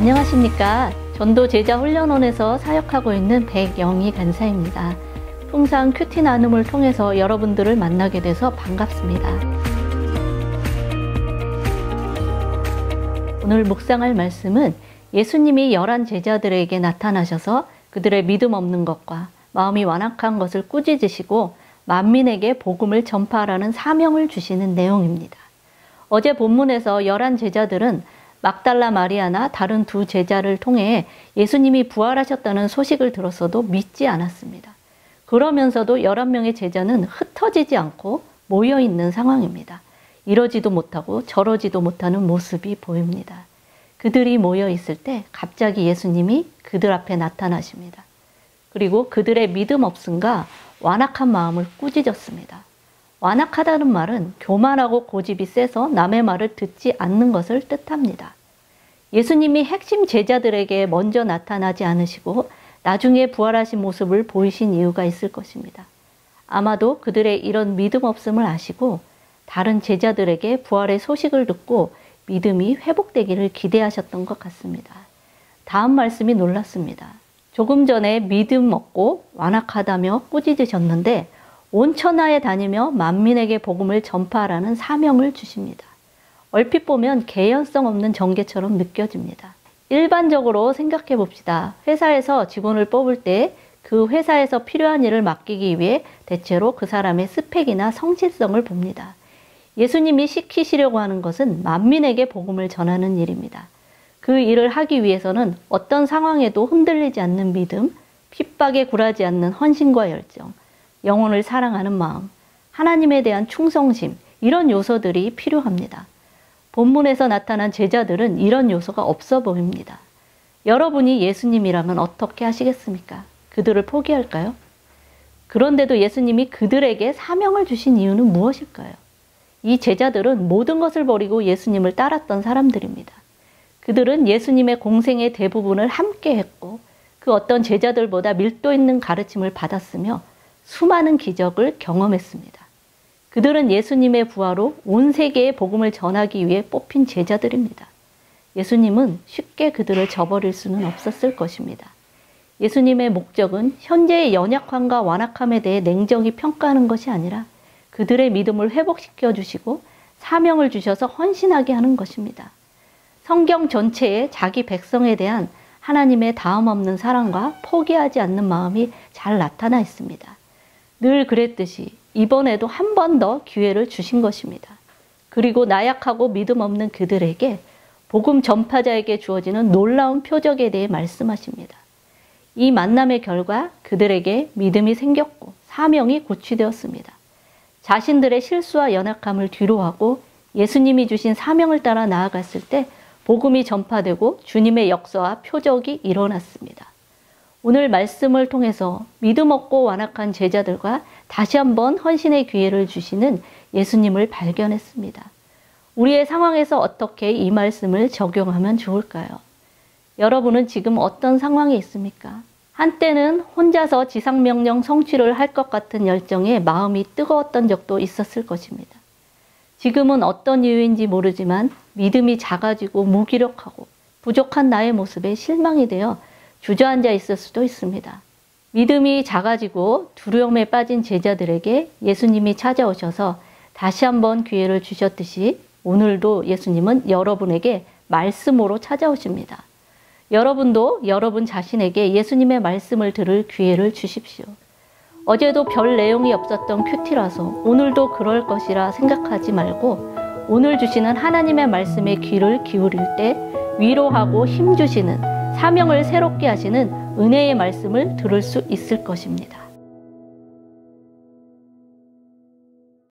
안녕하십니까. 전도 제자 훈련원에서 사역하고 있는 백영희 간사입니다. 풍상 큐티 나눔을 통해서 여러분들을 만나게 돼서 반갑습니다. 오늘 묵상할 말씀은 예수님이 11 제자들에게 나타나셔서 그들의 믿음 없는 것과 마음이 완악한 것을 꾸짖으시고 만민에게 복음을 전파하라는 사명을 주시는 내용입니다. 어제 본문에서 11 제자들은 막달라 마리아나 다른 2 제자를 통해 예수님이 부활하셨다는 소식을 들었어도 믿지 않았습니다. 그러면서도 11명의 제자는 흩어지지 않고 모여있는 상황입니다. 이러지도 못하고 저러지도 못하는 모습이 보입니다. 그들이 모여있을 때 갑자기 예수님이 그들 앞에 나타나십니다. 그리고 그들의 믿음 없음과 완악한 마음을 꾸짖었습니다. 완악하다는 말은 교만하고 고집이 세서 남의 말을 듣지 않는 것을 뜻합니다. 예수님이 핵심 제자들에게 먼저 나타나지 않으시고 나중에 부활하신 모습을 보이신 이유가 있을 것입니다. 아마도 그들의 이런 믿음 없음을 아시고 다른 제자들에게 부활의 소식을 듣고 믿음이 회복되기를 기대하셨던 것 같습니다. 다음 말씀이 놀랐습니다. 조금 전에 믿음 없고 완악하다며 꾸짖으셨는데 온 천하에 다니며 만민에게 복음을 전파하라는 사명을 주십니다. 얼핏 보면 개연성 없는 전개처럼 느껴집니다. 일반적으로 생각해 봅시다. 회사에서 직원을 뽑을 때 그 회사에서 필요한 일을 맡기기 위해 대체로 그 사람의 스펙이나 성실성을 봅니다. 예수님이 시키시려고 하는 것은 만민에게 복음을 전하는 일입니다. 그 일을 하기 위해서는 어떤 상황에도 흔들리지 않는 믿음, 핍박에 굴하지 않는 헌신과 열정, 영혼을 사랑하는 마음, 하나님에 대한 충성심, 이런 요소들이 필요합니다. 본문에서 나타난 제자들은 이런 요소가 없어 보입니다. 여러분이 예수님이라면 어떻게 하시겠습니까? 그들을 포기할까요? 그런데도 예수님이 그들에게 사명을 주신 이유는 무엇일까요? 이 제자들은 모든 것을 버리고 예수님을 따랐던 사람들입니다. 그들은 예수님의 공생의 대부분을 함께 했고 그 어떤 제자들보다 밀도 있는 가르침을 받았으며 수많은 기적을 경험했습니다. 그들은 예수님의 부활로 온 세계에 복음을 전하기 위해 뽑힌 제자들입니다. 예수님은 쉽게 그들을 저버릴 수는 없었을 것입니다. 예수님의 목적은 현재의 연약함과 완악함에 대해 냉정히 평가하는 것이 아니라 그들의 믿음을 회복시켜 주시고 사명을 주셔서 헌신하게 하는 것입니다. 성경 전체에 자기 백성에 대한 하나님의 다음 없는 사랑과 포기하지 않는 마음이 잘 나타나 있습니다. 늘 그랬듯이 이번에도 한 번 더 기회를 주신 것입니다. 그리고 나약하고 믿음 없는 그들에게 복음 전파자에게 주어지는 놀라운 표적에 대해 말씀하십니다. 이 만남의 결과 그들에게 믿음이 생겼고 사명이 고취되었습니다. 자신들의 실수와 연약함을 뒤로하고 예수님이 주신 사명을 따라 나아갔을 때 복음이 전파되고 주님의 역사와 표적이 일어났습니다. 오늘 말씀을 통해서 믿음 없고 완악한 제자들과 다시 한번 헌신의 기회를 주시는 예수님을 발견했습니다. 우리의 상황에서 어떻게 이 말씀을 적용하면 좋을까요? 여러분은 지금 어떤 상황에 있습니까? 한때는 혼자서 지상명령 성취를 할 것 같은 열정에 마음이 뜨거웠던 적도 있었을 것입니다. 지금은 어떤 이유인지 모르지만 믿음이 작아지고 무기력하고 부족한 나의 모습에 실망이 되어 주저앉아 있을 수도 있습니다. 믿음이 작아지고 두려움에 빠진 제자들에게 예수님이 찾아오셔서 다시 한번 기회를 주셨듯이 오늘도 예수님은 여러분에게 말씀으로 찾아오십니다. 여러분도 여러분 자신에게 예수님의 말씀을 들을 기회를 주십시오. 어제도 별 내용이 없었던 큐티라서 오늘도 그럴 것이라 생각하지 말고 오늘 주시는 하나님의 말씀에 귀를 기울일 때 위로하고 힘주시는 사명을 새롭게 하시는 은혜의 말씀을 들을 수 있을 것입니다.